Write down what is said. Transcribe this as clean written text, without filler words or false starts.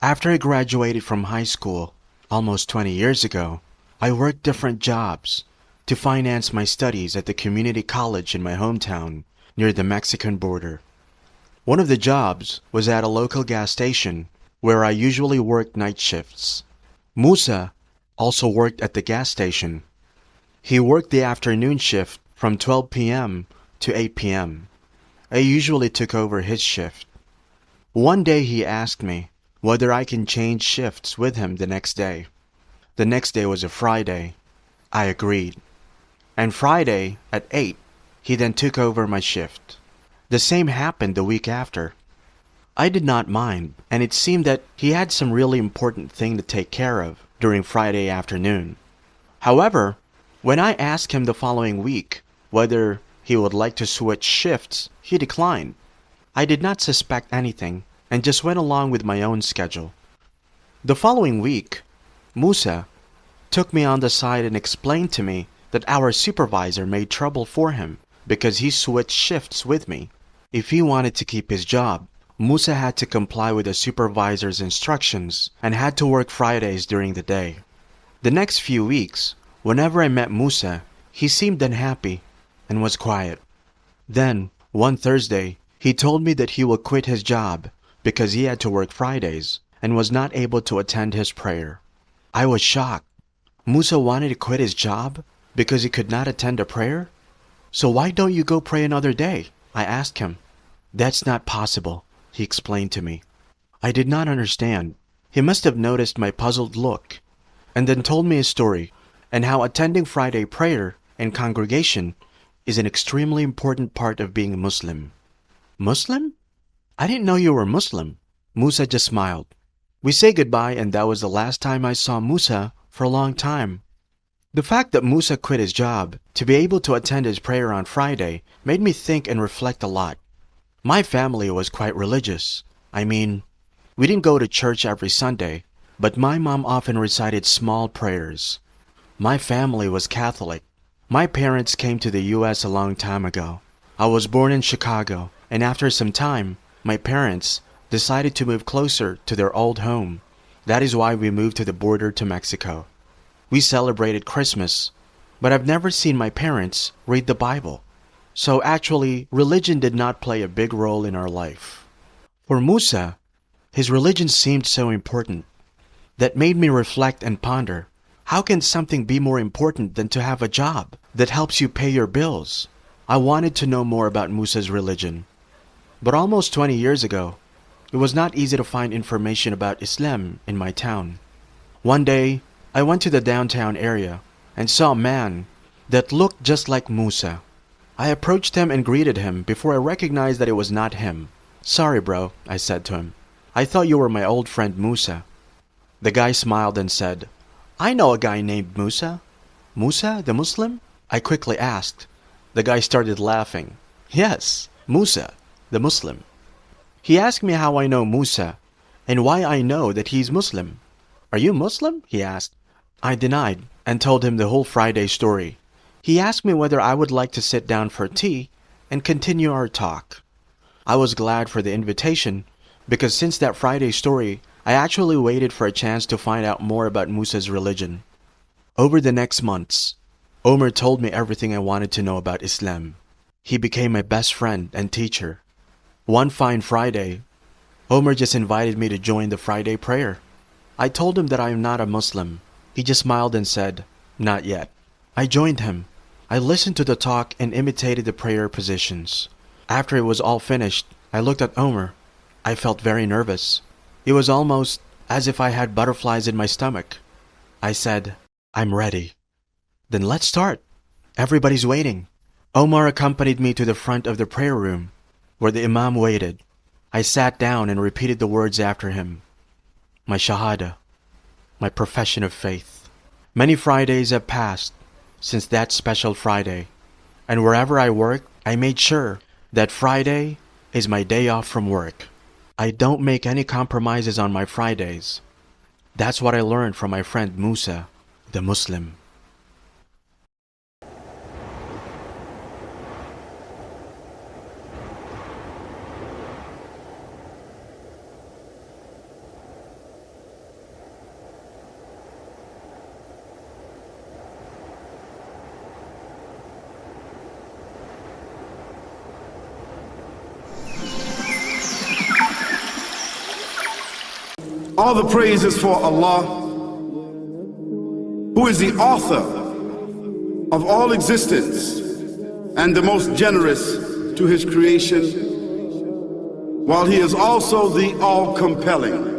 After I graduated from high school, almost 20 years ago, I worked different jobs to finance my studies at the community college in my hometown near the Mexican border. One of the jobs was at a local gas station where I usually worked night shifts. Musa also worked at the gas station. He worked the afternoon shift from 12 p.m. to 8 p.m. I usually took over his shift. One day he asked me whether I can change shifts with him the next day. The next day was a Friday. I agreed. And Friday at 8, he then took over my shift. The same happened the week after. I did not mind, and it seemed that he had some really important thing to take care of during Friday afternoon. However, when I asked him the following week whether he would like to switch shifts, he declined. I did not suspect anything and just went along with my own schedule. The following week, Musa took me on the side and explained to me that our supervisor made trouble for him because he switched shifts with me. If he wanted to keep his job, Musa had to comply with the supervisor's instructions and had to work Fridays during the day. The next few weeks, whenever I met Musa, he seemed unhappy and was quiet. Then, one Thursday, he told me that he would quit his job because he had to work Fridays and was not able to attend his prayer. I was shocked. Musa wanted to quit his job because he could not attend a prayer? So why don't you go pray another day? I asked him. That's not possible, he explained to me. I did not understand. He must have noticed my puzzled look and then told me a story and how attending Friday prayer and congregation is an extremely important part of being a Muslim. Muslim? I didn't know you were Muslim. Musa just smiled. We say goodbye, and that was the last time I saw Musa for a long time. The fact that Musa quit his job to be able to attend his prayer on Friday made me think and reflect a lot. My family was quite religious. I mean, we didn't go to church every Sunday, but my mom often recited small prayers. My family was Catholic. My parents came to the U.S. a long time ago. I was born in Chicago, and after some time, my parents decided to move closer to their old home. That is why we moved to the border to Mexico. We celebrated Christmas, but I've never seen my parents read the Bible. So actually, religion did not play a big role in our life. For Musa, his religion seemed so important. That made me reflect and ponder, how can something be more important than to have a job that helps you pay your bills? I wanted to know more about Musa's religion. But almost 20 years ago, it was not easy to find information about Islam in my town. One day, I went to the downtown area and saw a man that looked just like Musa. I approached him and greeted him before I recognized that it was not him. Sorry bro, I said to him. I thought you were my old friend Musa. The guy smiled and said, I know a guy named Musa. Musa, the Muslim? I quickly asked. The guy started laughing. Yes, Musa, the Muslim. He asked me how I know Musa and why I know that he's Muslim. Are you Muslim? He asked. I denied and told him the whole Friday story. He asked me whether I would like to sit down for tea and continue our talk. I was glad for the invitation because since that Friday story, I actually waited for a chance to find out more about Musa's religion. Over the next months, Omar told me everything I wanted to know about Islam. He became my best friend and teacher. One fine Friday, Omar just invited me to join the Friday prayer. I told him that I am not a Muslim. He just smiled and said, not yet. I joined him. I listened to the talk and imitated the prayer positions. After it was all finished, I looked at Omar. I felt very nervous. It was almost as if I had butterflies in my stomach. I said, I'm ready. Then let's start. Everybody's waiting. Omar accompanied me to the front of the prayer room, where the Imam waited. I sat down and repeated the words after him. My Shahada, my profession of faith. Many Fridays have passed since that special Friday, and wherever I work, I made sure that Friday is my day off from work. I don't make any compromises on my Fridays. That's what I learned from my friend Musa, the Muslim. All the praise is for Allah, who is the author of all existence and the most generous to his creation, while he is also the all-compelling.